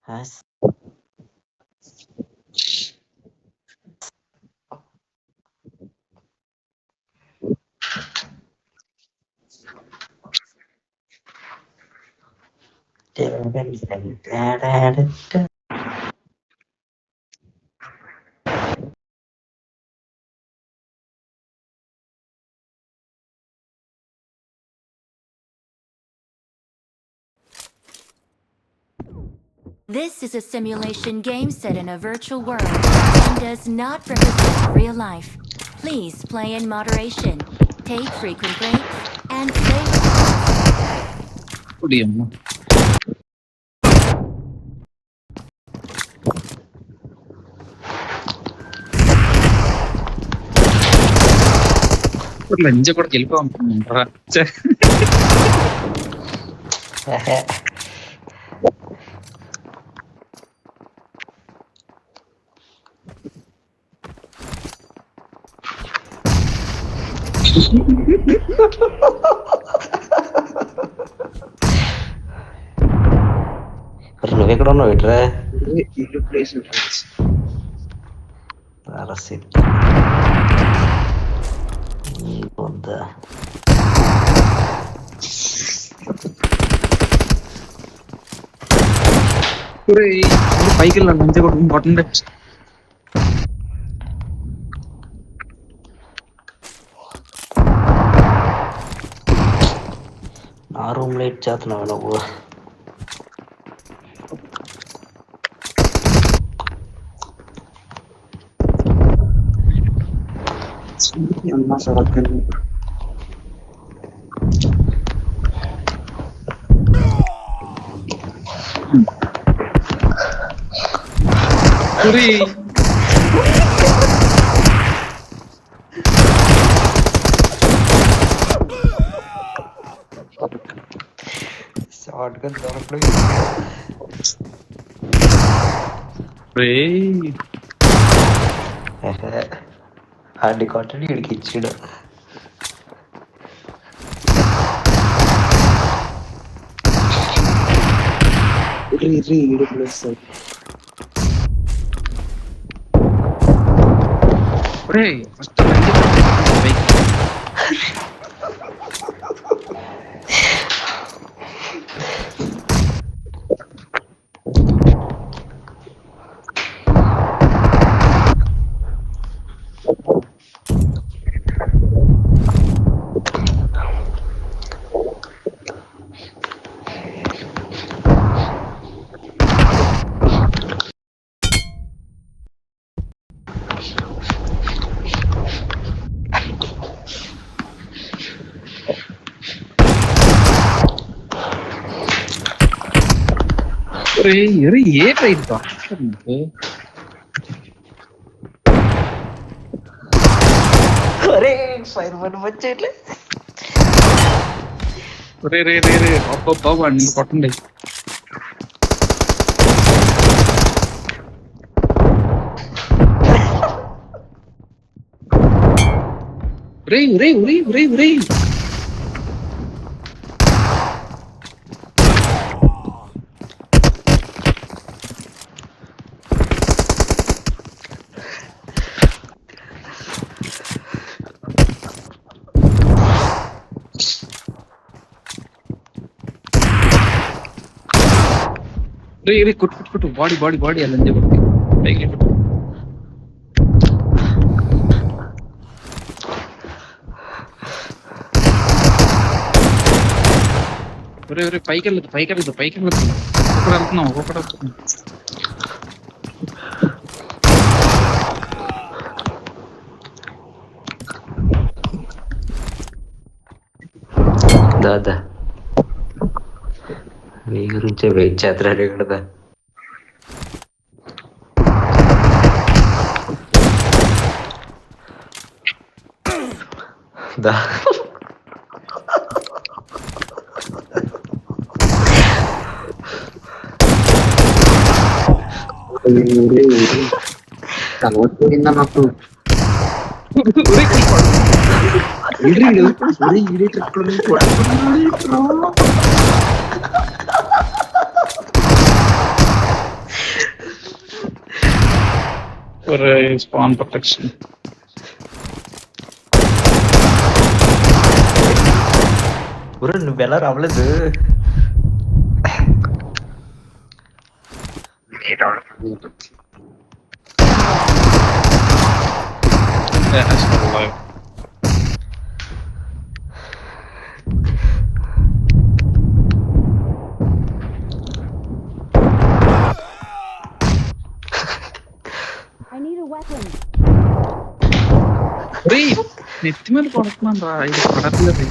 Has This is a simulation game set in a virtual world and does not represent real life. Please play in moderation, take frequent breaks, and play కుడియమ్మ. ఇప్పుడు లంచ కూడా వెళ్ళిపోమంటున్నారా? నువ్వెక్కడ ఉన్నావు ఇట్రా ఇల్లు place పొద్దా పైకి వెళ్ళాను లంచ కూడా ఇంపార్టెంట్. నా రూమ్ లో ఇచ్చేస్తున్నావు నువ్వు. అమ్మా సడక్కని షార్ట్ గన్ దొరకడు. ఆడి కొట్టడి వీడికి ఇచ్చాడు. ఇల్లు ప్లేస్ ఫస్ట్ ఏ ట్రైన్ అరే ఫైర్ వన్ వచ్చేట్లే. బాబు అండి కొట్టండి. ఉరే కొట్టు బాడీ అలా పైకి పైకి వెళ్ళదు ఒక్కొక్కటి వెళ్తున్నాం. దాదా నీ గురించే వెయిట్ చేస్తున్నాడు ఇక్కడ. దా అలవాటు పోయిందా నాకు. ఈడు ఒరే ఈడే ట్రిక్కులు మీద కొడుతున్నాడు ఈడ్రా. Span protection. ఊరు నువ్వెలా రావలేదు? I need a weapon. నెత్తి మీద కొడుతున్నాను రా, ఇది పడట్లేదు.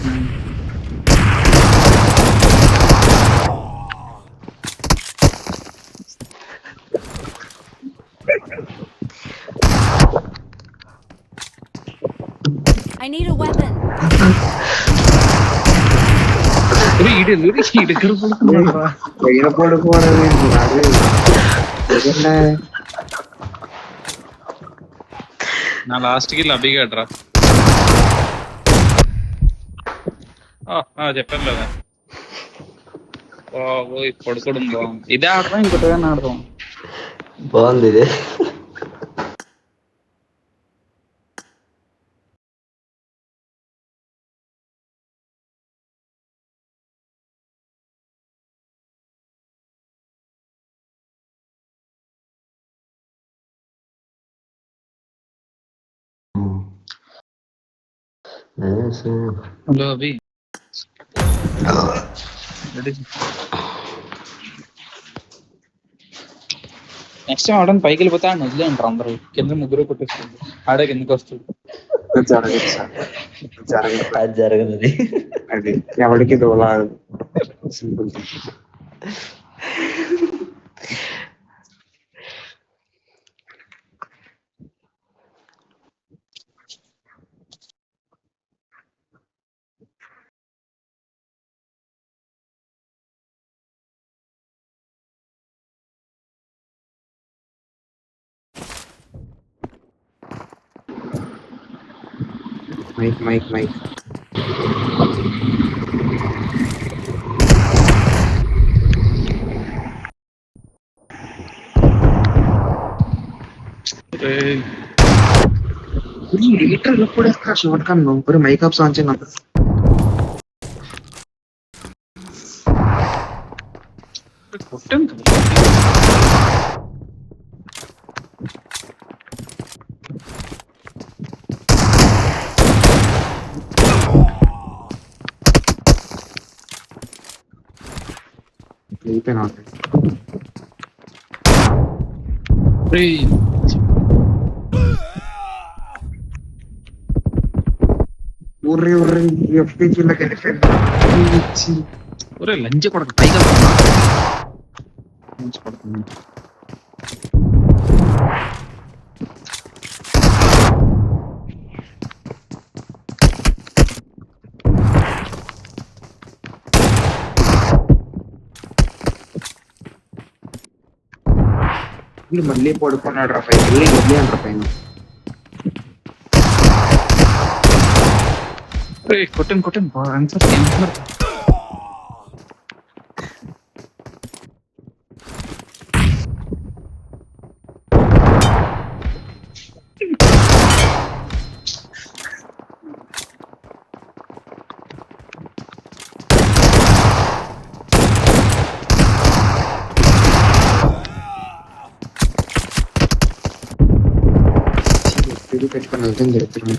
I need a weapon. ఈడు దగ్గర పడుతున్నాడు రా. పైన పడుకోవడం నా లాస్ట్ కి అభిగాడ్రా. చెప్పాను కదా పడుకోవడం బాగుంది. ఇదే ఆడదాం ఇంకోటి ఆడదాం. బాగుంది ఇది. హలో అభి. నెక్స్ట్ టైం ఆడని పైకి వెళ్ళిపోతే ఆడ వదిలే అంటారు అందరూ. కింద ముగ్గురు కొట్టేస్తుంది. ఆడే కిందకి వస్తుంది. జరగదు సార్, జరగదు. అది జరగదు అది. అది ఎవరికి దోలా సింపుల్. మైక్ లీటర్ కూడా షార్ట్ కన్ ఒక మైక్ ఆఫ్ సాంగ్ చిన్న కొట్టాను కదా. అయిపోయినా ఉర్రే ఎఫ్పీకి ఒరే లంచ్ కొడక పైగా పడుతుంది. మళ్ళీ పడుకున్నాడు రా పైకి వెళ్ళి వదిలే అంటారు పైన. కొట్టండి ఆన్సర్ పెట్టుకుని వెళ్తాం జరుగుతుంది.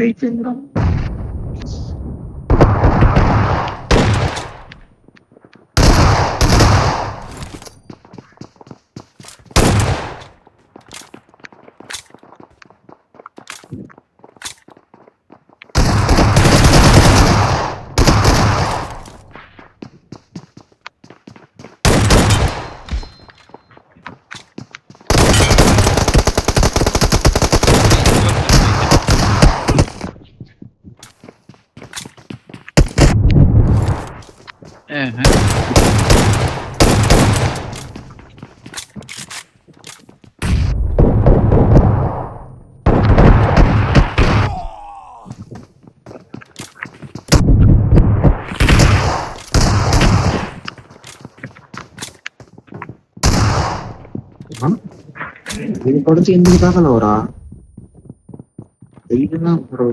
అయిపోయిందిరా. ఇది కొడితే ఎందుకు తాగలవరా తెలియదున్నా బ్రో.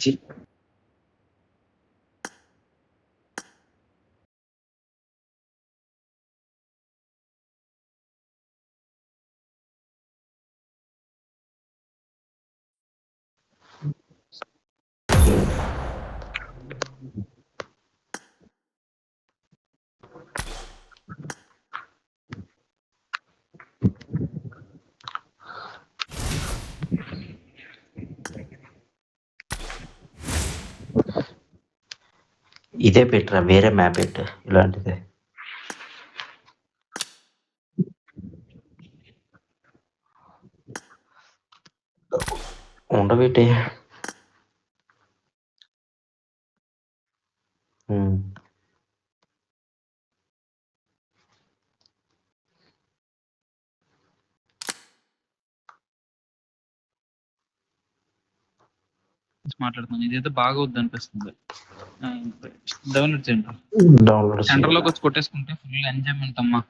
చి. ఇదే పెట్టరా, వేరే మ్యాప్ పెట్టు ఇలాంటిదే. ఉండబెట్టి మాట్లాడుతాను. ఇదైతే బాగా వద్దు అనిపిస్తుంది. డౌన్లోడ్ చేయండి. డౌన్లోడ్ సెంటర్ లోకి వచ్చి కొట్టేసుకుంటే ఫుల్ ఎంజాయ్మెంట్ అమ్మా.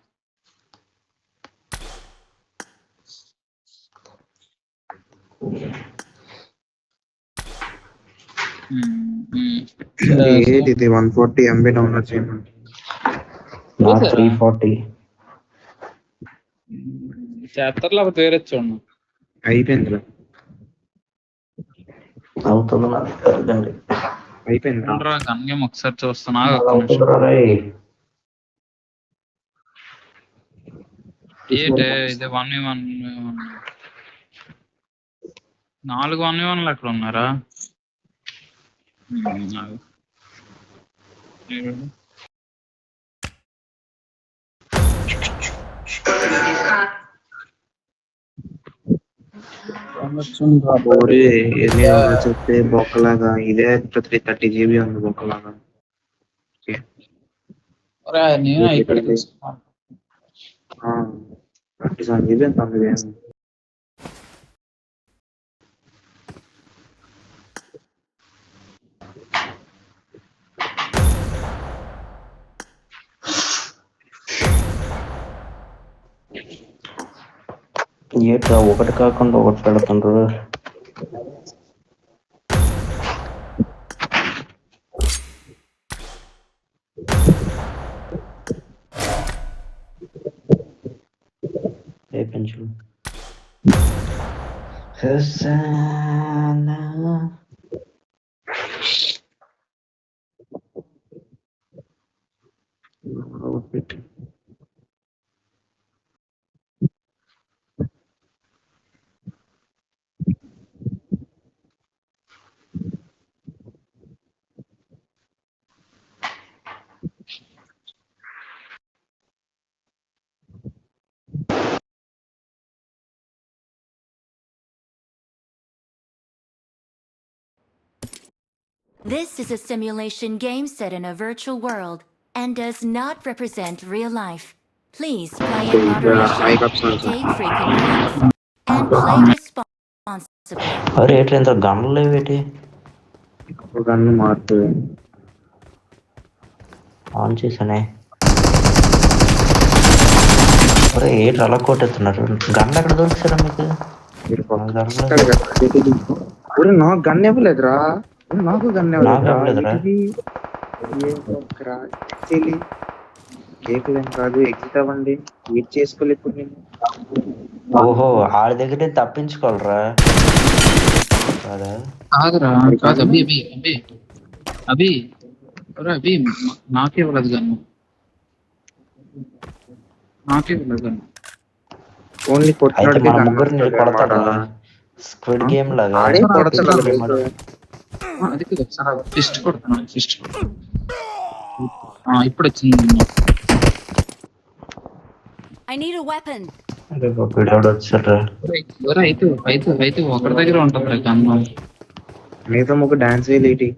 ఇది 140 MB డౌన్లోడ్ చేయమంటే 340 చేస్తారు లేకపోతే వేరే చూడండి. అయిపోయిందిరా. అవుతుంది నాకు అర్థండి. అయిపోయిందిరా. గన్యం ఒకసారి చూస్తున్నా. ఏంటే ఇది 1v1 4 1v1 అక్కడ ఉన్నారా? చెప్తే బొక్కలాగా ఇదే 30 GB ఉంది బొక్కలాగా. నేను ఇక్కడ 37 GB ఎంత ఉంది. ఏంట్రా ఒకటి కాకుండా ఒకటి పెడుతుండ్రు. ఏ pension This is a simulation game set in a virtual world and does not represent real life. Please play in high moderation, cups also. take frequent breaks, and play responsibly. అరే ఏంటి ఇంత గన్నులు లేవేటి ఒక గన్ను మారుతుంది. On చేసానే. అరే ఏంటి అలా కొట్టేస్తున్నారు gun ఎక్కడ దొరికిసారా మీకు మీరు గన్నులు ఒరే నాకు గన్ ఇవ్వలేదురా. నాకు గన్ నాకు ఇవ్వలేదురా? కేకులేం కాదు. ఎగ్జిట్ అవ్వండి. వెయిట్ చేసుకోలేదు ఇప్పుడు నేను. ఓహో ఆడి దగ్గర తప్పించుకోవాలరా కాదా కాదురా కాదు అభి అభి అభి అభి ఒరే అభి నాకే ఇవ్వలేదు గన్ను ఓన్లీ అయితే కొట్టినోడికి మన గన్ ముగ్గురిని వస్తుంది కొడతాడు అన్నమాట. స్క్విడ్ గేమ్ లాగా ఆడే కొడతాడు. అది ఒకసారి ఫిస్ట్ కొడుతున్నాను ఫిస్ట్ ఇప్పుడు వచ్చింది. I need a weapon. వీడెవడు వచ్చాడు ఒరే అయితే అయితే అయితే ఒకరి దగ్గర ఉంటుంది రా గన్ను. నీతో ఒక డాన్స్ వేయలేటి.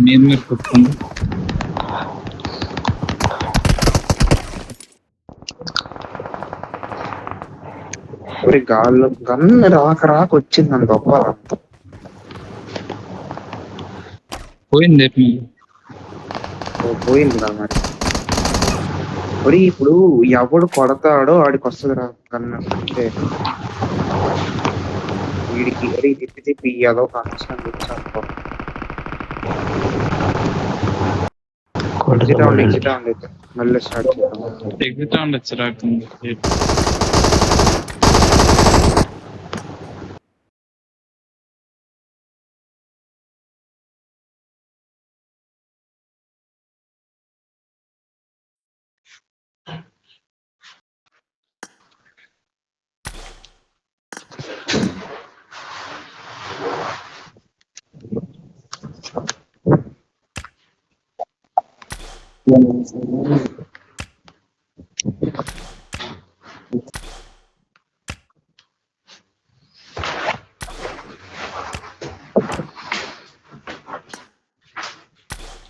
మీరు కొట్టుకోండి. ఒరే గాల్లో గన్ రాక వచ్చింది నన్ను గొప్ప. పోయింది పోయింది రా మరి. ఒరే ఇప్పుడు ఎవడు కొడతాడో ఆడికి వస్తుంది రా కన్నా. అంటే వీడికి ఒరే తిప్పి తిప్పి అదో కనెక్షన్ తెచ్చాను. మళ్ళీ స్టార్ట్ చేద్దాం. ఎగ్జిట్ ఉండొచ్చు రాకుండా.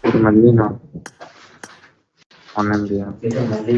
ఇది మళ్ళీ నా అవునండి. మళ్ళీ